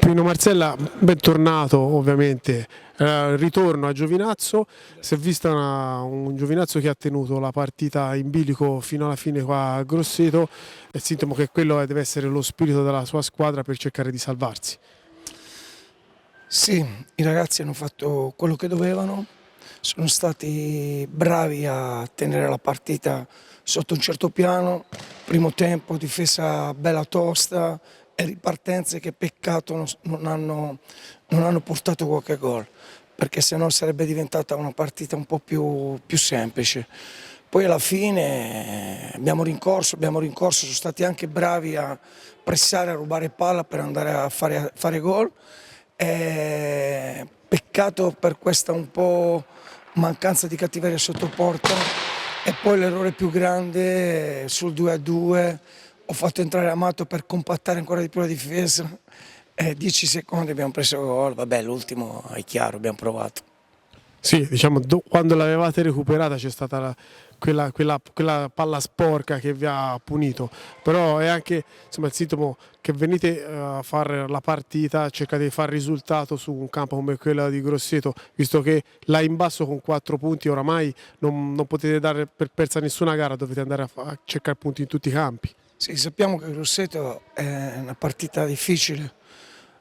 Pino Marcella, bentornato ovviamente, ritorno a Giovinazzo. Si è vista un Giovinazzo che ha tenuto la partita in bilico fino alla fine qua a Grosseto, è il sintomo che quello deve essere lo spirito della sua squadra per cercare di salvarsi. Sì, i ragazzi hanno fatto quello che dovevano, sono stati bravi a tenere la partita sotto un certo piano, primo tempo, difesa bella tosta e ripartenze che peccato non hanno portato qualche gol, perché sennò sarebbe diventata una partita un po' più semplice. Poi alla fine abbiamo rincorso, sono stati anche bravi a pressare, a rubare palla per andare a fare gol. Peccato per questa un po' mancanza di cattiveria sotto porta e poi l'errore più grande sul 2-2, ho fatto entrare Amato per compattare ancora di più la difesa e 10 secondi abbiamo preso gol, vabbè l'ultimo è chiaro, abbiamo provato. Sì, diciamo, quando l'avevate recuperata c'è stata quella palla sporca che vi ha punito, però è anche insomma, il sintomo che venite a fare la partita, cercate di fare risultato su un campo come quello di Grosseto, visto che là in basso con 4 punti oramai non potete dare per persa nessuna gara, dovete andare a cercare punti in tutti i campi. Sì, sappiamo che Grosseto è una partita difficile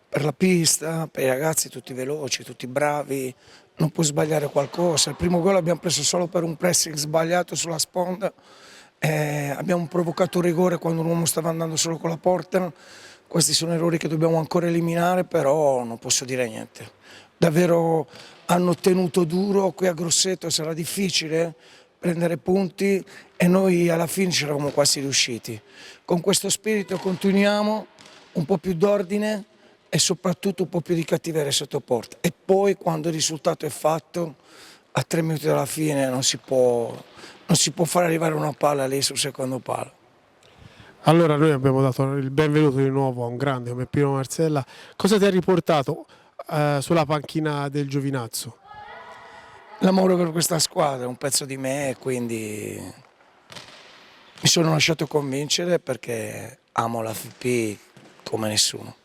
per la pista, per i ragazzi tutti veloci, tutti bravi, non puoi sbagliare qualcosa. Il primo gol l'abbiamo preso solo per un pressing sbagliato sulla sponda, abbiamo provocato un rigore quando l'uomo stava andando solo con la porta. Questi sono errori che dobbiamo ancora eliminare, però non posso dire niente. Davvero hanno tenuto duro, qui a Grosseto sarà difficile prendere punti e noi alla fine ci eravamo quasi riusciti. Con questo spirito continuiamo, un po' più d'ordine e soprattutto un po' più di cattiveria sotto porta. E poi quando il risultato è fatto, a 3 minuti dalla fine non si può far arrivare una palla lì sul secondo palo. Allora noi abbiamo dato il benvenuto di nuovo a un grande come Pino Marcella. Cosa ti ha riportato sulla panchina del Giovinazzo? L'amore per questa squadra è un pezzo di me e quindi mi sono lasciato convincere perché amo la FP come nessuno.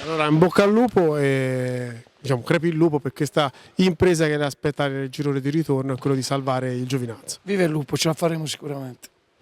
Allora in bocca al lupo e diciamo, crepi il lupo per questa impresa che deve aspettare il girone di ritorno e quello di salvare il Giovinazzo. Viva il lupo, ce la faremo sicuramente.